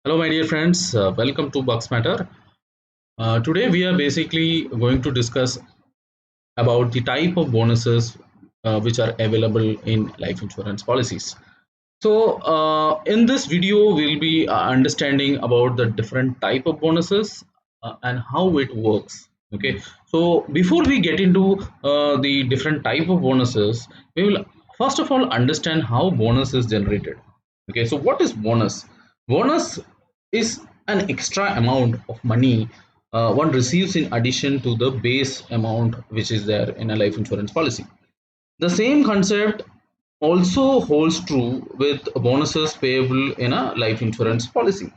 Hello, my dear friends. Welcome to Bucks Matter. Today, we are basically going to discuss about the type of bonuses which are available in life insurance policies. In this video, we'll be understanding about the different type of bonuses and how it works. Okay. So, before we get into the different type of bonuses, we will first of all understand how bonus is generated. Okay. So, what is bonus? Bonus is an extra amount of money one receives in addition to the base amount which is there in a life insurance policy. The same concept also holds true with bonuses payable in a life insurance policy.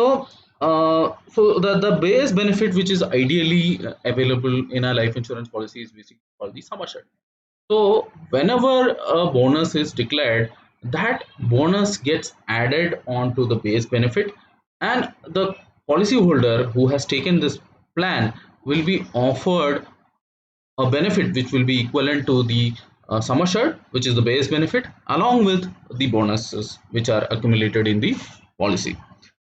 So the base benefit which is ideally available in a life insurance policy is basically called the sum assured. So whenever a bonus is declared, that bonus gets added onto the base benefit, and the policyholder who has taken this plan will be offered a benefit which will be equivalent to the sum assured, which is the base benefit, along with the bonuses which are accumulated in the policy.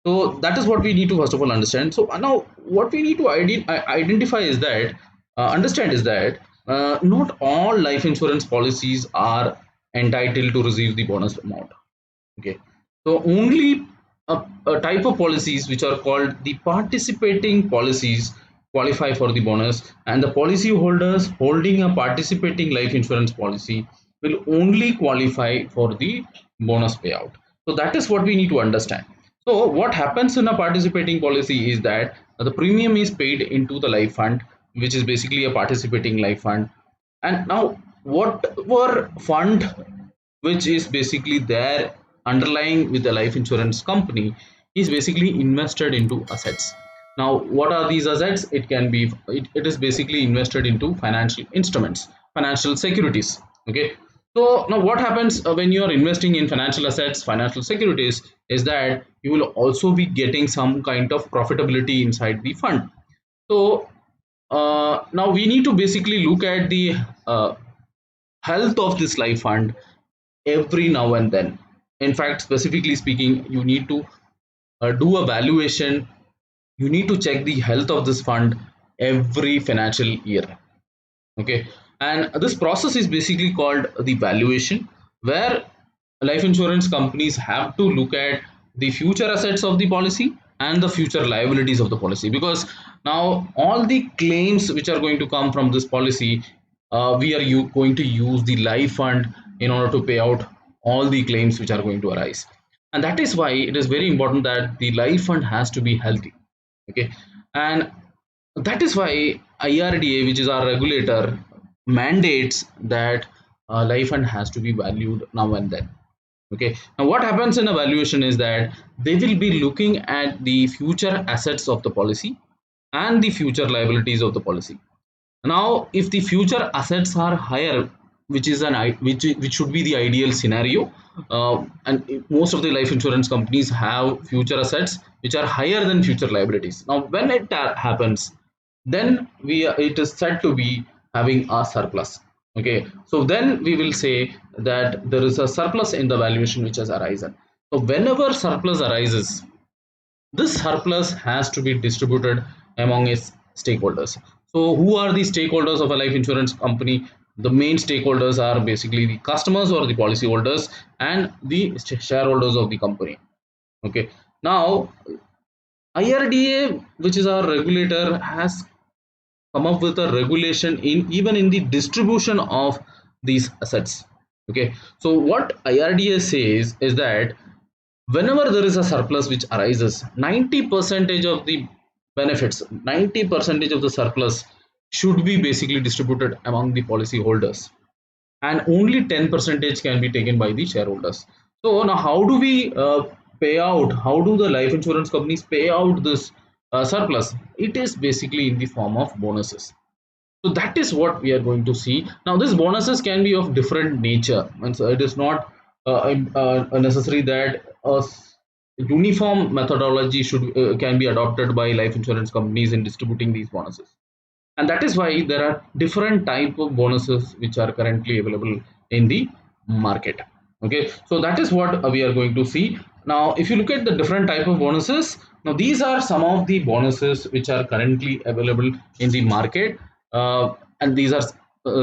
So that is what we need to first of all understand. So now what we need to identify is that understand is that not all life insurance policies are entitled to receive the bonus amount. Okay, so only a type of policies which are called the participating policies qualify for the bonus, and the policy holders holding a participating life insurance policy will only qualify for the bonus payout. So that is what we need to understand. So what happens in a participating policy is that the premium is paid into the life fund, which is basically a participating life fund. And now whatever fund which is basically there underlying with the life insurance company is basically invested into assets. Now what are these assets? It is basically invested into financial instruments, financial securities. Okay, so now what happens when you are investing in financial assets, financial securities, is that you will also be getting some kind of profitability inside the fund. So now we need to basically look at the health of this life fund every now and then. In fact, specifically speaking, you need to do a valuation. You need to check the health of this fund every financial year. Okay, and this process is basically called the valuation, where life insurance companies have to look at the future assets of the policy and the future liabilities of the policy, because now all the claims which are going to come from this policy, we are going to use the life fund in order to pay out all the claims which are going to arise. And that is why it is very important that the life fund has to be healthy. Okay, and that is why IRDA, which is our regulator, mandates that life fund has to be valued now and then. Okay, now what happens in a valuation is that they will be looking at the future assets of the policy and the future liabilities of the policy. Now if the future assets are higher, which is which should be the ideal scenario, and most of the life insurance companies have future assets which are higher than future liabilities. Now when it happens, then it is said to be having a surplus. Okay, so then we will say that there is a surplus in the valuation which has arisen. So whenever surplus arises, this surplus has to be distributed among its stakeholders. So who are the stakeholders of a life insurance company? The main stakeholders are basically the customers or the policyholders and the shareholders of the company. Okay, now IRDA, which is our regulator, has come up with a regulation in even in the distribution of these assets. Okay, so what IRDA says is that whenever there is a surplus which arises, 90 percentage of the benefits, 90 percentage of the surplus should be basically distributed among the policy holders, and only 10 percentage can be taken by the shareholders. So now how do we pay out, how do the life insurance companies pay out this surplus? It is basically in the form of bonuses. So that is what we are going to see. Now these bonuses can be of different nature, and so it is not necessary that a uniform methodology should can be adopted by life insurance companies in distributing these bonuses. And that is why there are different type of bonuses which are currently available in the market. Okay, so that is what we are going to see. Now, if you look at the different type of bonuses, now these are some of the bonuses which are currently available in the market, and these are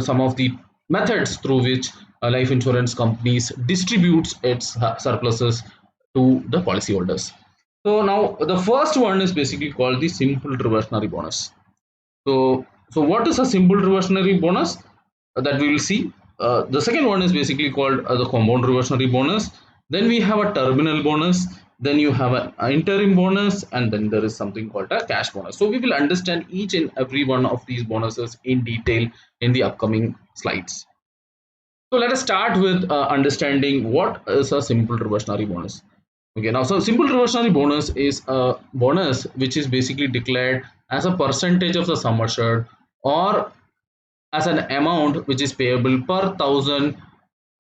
some of the methods through which life insurance companies distributes its surpluses to the policyholders. So now the first one is basically called the simple reversionary bonus. So what is a simple reversionary bonus that we will see? The second one is basically called the compound reversionary bonus. Then we have a terminal bonus. Then you have an interim bonus, and then there is something called a cash bonus. So we will understand each and every one of these bonuses in detail in the upcoming slides. So let us start with understanding what is a simple reversionary bonus. Okay, now so simple reversionary bonus is a bonus which is basically declared as a percentage of the sum assured or as an amount which is payable per thousand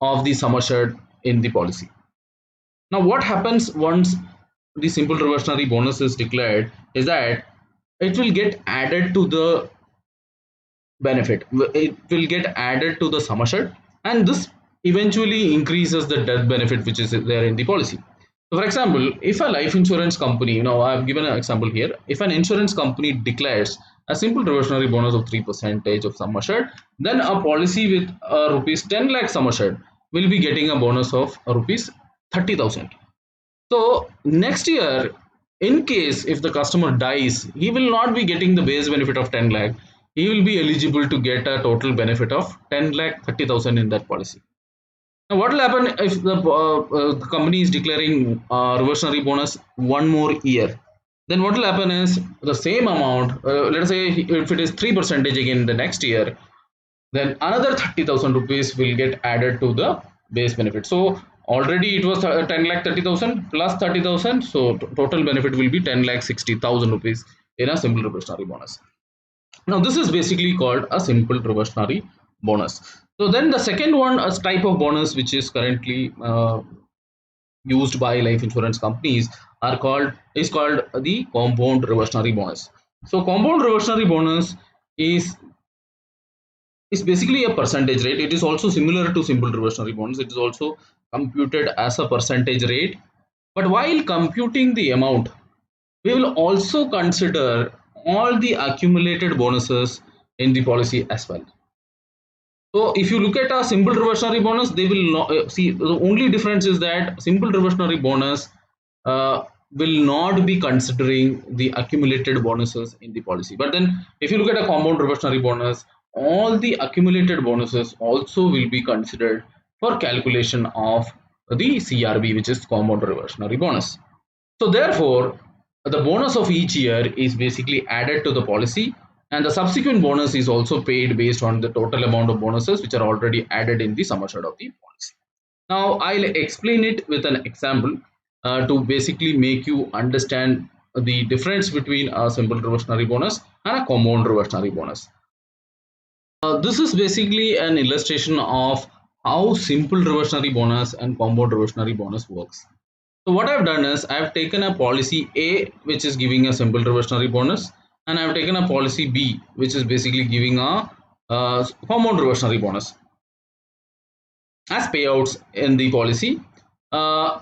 of the sum assured in the policy. Now, what happens once the simple reversionary bonus is declared is that it will get added to the benefit. It will get added to the sum assured, and this eventually increases the death benefit which is there in the policy. So for example, if a life insurance company, I've given an example here, if an insurance company declares a simple reversionary bonus of 3% of sum assured, then a policy with rupees 10 lakh sum assured will be getting a bonus of rupees 30,000. So next year, in case if the customer dies, he will not be getting the base benefit of 10 lakh. He will be eligible to get a total benefit of 10 lakh 30,000 in that policy. Now, what will happen if the company is declaring reversionary bonus one more year? Then what will happen is the same amount. Let us say if it is 3% again the next year, then another 30,000 rupees will get added to the base benefit. So already it was 10 lakh 30,000 plus 30,000. So total benefit will be 10 lakh 60,000 rupees in a simple reversionary bonus. Now this is basically called a simple reversionary bonus. So then the second one, a type of bonus which is currently used by life insurance companies is called the compound reversionary bonus. So compound reversionary bonus is basically a percentage rate. It is also similar to simple reversionary bonus. It is also computed as a percentage rate. But while computing the amount, we will also consider all the accumulated bonuses in the policy as well. So if you look at a simple reversionary bonus, they will not see, the only difference is that simple reversionary bonus will not be considering the accumulated bonuses in the policy. But then if you look at a compound reversionary bonus, all the accumulated bonuses also will be considered for calculation of the CRB, which is compound reversionary bonus. So therefore, the bonus of each year is basically added to the policy, and the subsequent bonus is also paid based on the total amount of bonuses which are already added in the sum assured of the policy. Now I'll explain it with an example to basically make you understand the difference between a simple reversionary bonus and a compound reversionary bonus. This is basically an illustration of how simple reversionary bonus and compound reversionary bonus works. So what I've done is I've taken a policy A which is giving a simple reversionary bonus, and I've taken a policy B which is basically giving a compound reversionary bonus as payouts in the policy. The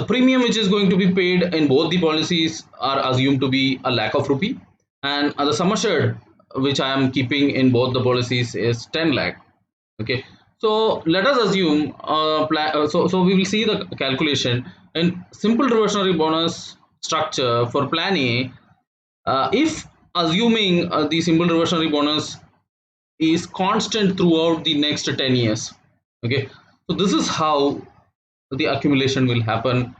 premium which is going to be paid in both the policies are assumed to be a lakh of rupee, and the sum assured which I am keeping in both the policies is 10 lakh. Okay, so let us assume so we will see the calculation in simple reversionary bonus structure for plan A. If assuming the simple reversionary bonus is constant throughout the next 10 years, okay, so this is how the accumulation will happen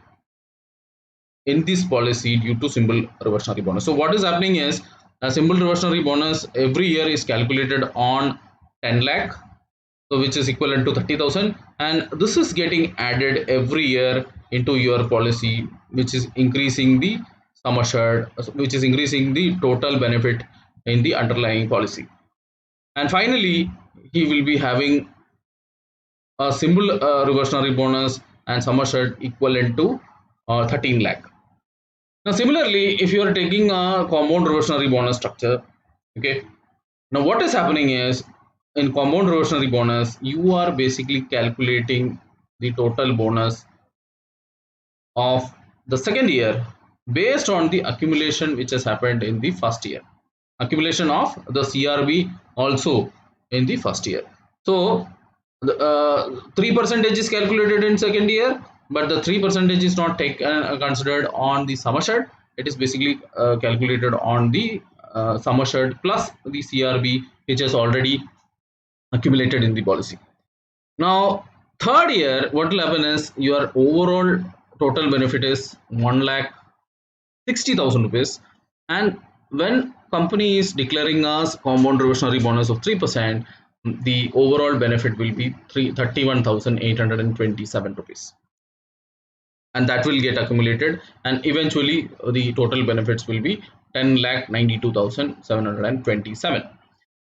in this policy due to simple reversionary bonus. So what is happening is a simple reversionary bonus every year is calculated on 10 lakh, so which is equivalent to 30,000, and this is getting added every year into your policy, which is increasing the sum assured, which is increasing the total benefit in the underlying policy. And finally, he will be having a simple reversionary bonus and sum assured equivalent to 13 lakh. Now similarly, if you are taking a compound reversionary bonus structure, okay, now what is happening is in compound reversionary bonus, you are basically calculating the total bonus of the second year based on the accumulation which has happened in the first year. Accumulation of the CRB also in the first year. So the 3% is calculated in second year, but the 3% is not taken considered on the sum assured. It is basically calculated on the sum assured plus the CRB which has already accumulated in the policy. Now, third year, what will happen is your overall total benefit is 1,60,000 rupees, and when company is declaring us compound reversionary bonus of 3%, the overall benefit will be 31,827 rupees, and that will get accumulated, and eventually the total benefits will be 10,92,727.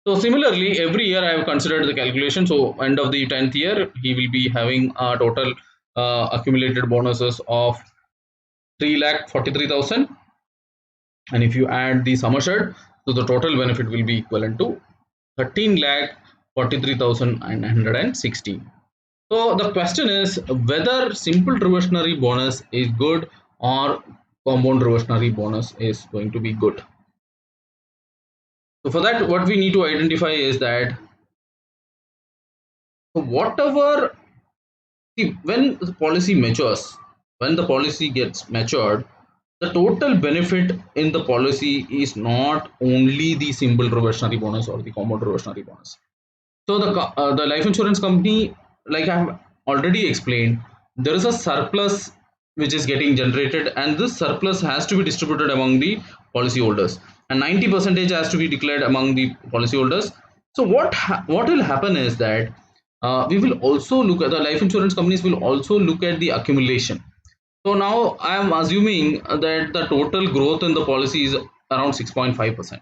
So similarly, every year I have considered the calculation. So end of the 10th year, he will be having a total accumulated bonuses of 3,43,000, and if you add the sum assured, so the total benefit will be equivalent to 13,43,916. So the question is whether simple reversionary bonus is good or compound reversionary bonus is going to be good. So for that, what we need to identify is that whatever, see, when the policy matures, when the policy gets matured, the total benefit in the policy is not only the simple reversionary bonus or the compound reversionary bonus. So the life insurance company, like I have already explained, there is a surplus which is getting generated, and this surplus has to be distributed among the policyholders, and 90% has to be declared among the policyholders. So what will happen is that we will also look at, the life insurance companies will also look at the accumulation. So now I am assuming that the total growth in the policy is around 6.5%,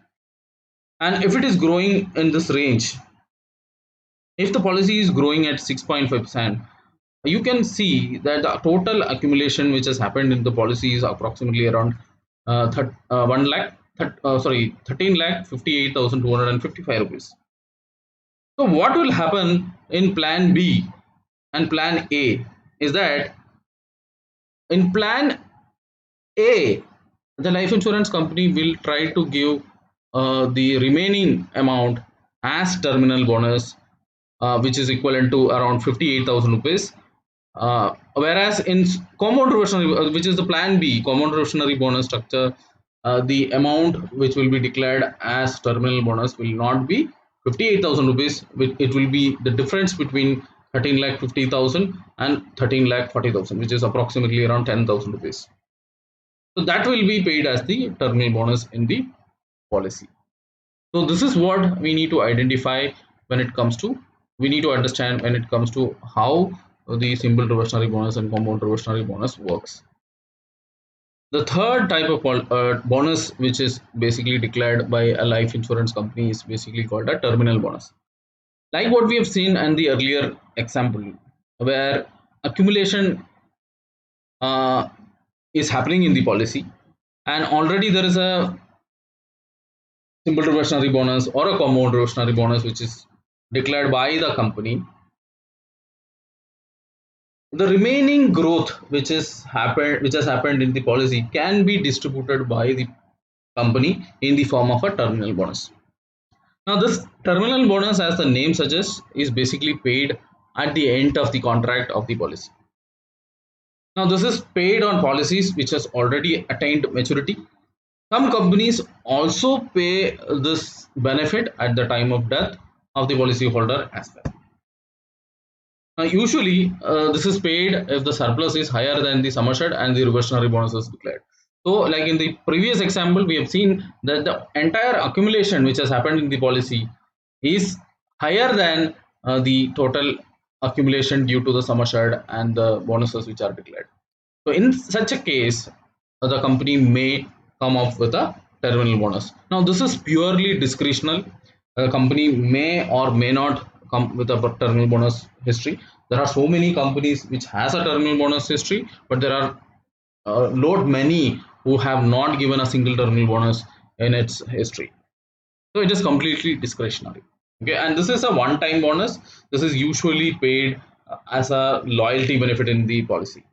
and if it is growing in this range, if the policy is growing at 6.5%, you can see that the total accumulation which has happened in the policy is approximately around 1 lakh, 13 lakh 58,255 rupees. So what will happen in plan B and plan A is that in plan A, the life insurance company will try to give the remaining amount as terminal bonus, which is equivalent to around 58,000 rupees. Whereas in compound reversionary, which is the plan B, compound reversionary bonus structure, the amount which will be declared as terminal bonus will not be 58,000 rupees. It will be the difference between 13 lakh 50,000 and 13 lakh 40,000, which is approximately around 10,000 rupees. So that will be paid as the terminal bonus in the policy. So this is what we need to identify when it comes to, we need to understand when it comes to how the simple reversionary bonus and compound reversionary bonus works. The third type of bonus which is basically declared by a life insurance company is basically called a terminal bonus. Like what we have seen in the earlier example, where accumulation uh, is happening in the policy, and already there is a simple reversionary bonus or a compound reversionary bonus which is declared by the company. The remaining growth which has happened in the policy can be distributed by the company in the form of a terminal bonus. Now this terminal bonus, as the name suggests, is basically paid at the end of the contract of the policy. Now this is paid on policies which has already attained maturity. Some companies also pay this benefit at the time of death of the policyholder as well. Usually, this is paid if the surplus is higher than the sum assured and the reversionary bonus is declared. So, like in the previous example, we have seen that the entire accumulation which has happened in the policy is higher than the total accumulation due to the sum assured and the bonuses which are declared. So, in such a case, the company may come up with a terminal bonus. Now, this is purely discretional. A company may or may not come with a terminal bonus history. There are so many companies which has a terminal bonus history, but there are lot many who have not given a single terminal bonus in its history. So it is completely discretionary. Okay, and this is a one-time bonus. This is usually paid as a loyalty benefit in the policy.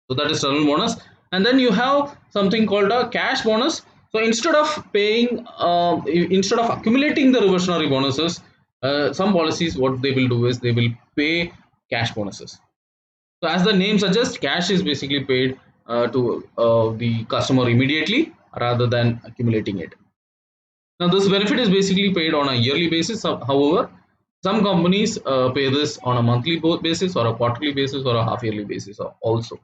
So that is terminal bonus. And then you have something called a cash bonus. So instead of paying, instead of accumulating the reversionary bonuses, some policies what they will do is they will pay cash bonuses. So as the name suggests, cash is basically paid to the customer immediately rather than accumulating it. Now this benefit is basically paid on a yearly basis. However, some companies pay this on a monthly basis or a quarterly basis or a half yearly basis also.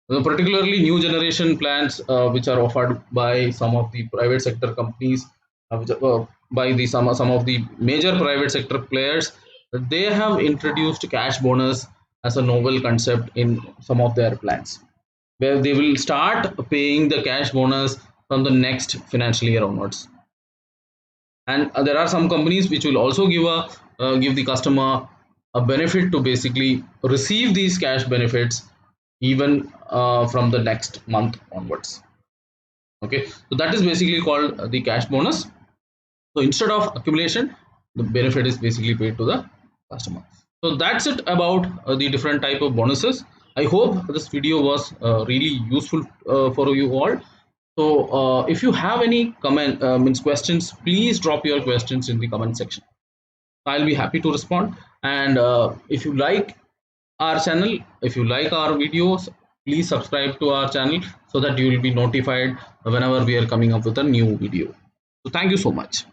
Particularly new generation plans which are offered by some of the private sector companies, by the some of the major private sector players, they have introduced cash bonus as a novel concept in some of their plans, where they will start paying the cash bonus from the next financial year onwards. And there are some companies which will also give the customer a benefit to basically receive these cash benefits even from the next month onwards. Okay, so that is basically called the cash bonus. So instead of accumulation, the benefit is basically paid to the customer. So that's it about the different type of bonuses. I hope this video was really useful for you all. So if you have any comment means questions, please drop your questions in the comment section. I'll be happy to respond. And if you like our channel, if you like our videos, please subscribe to our channel so that you will be notified whenever we are coming up with a new video. So thank you so much.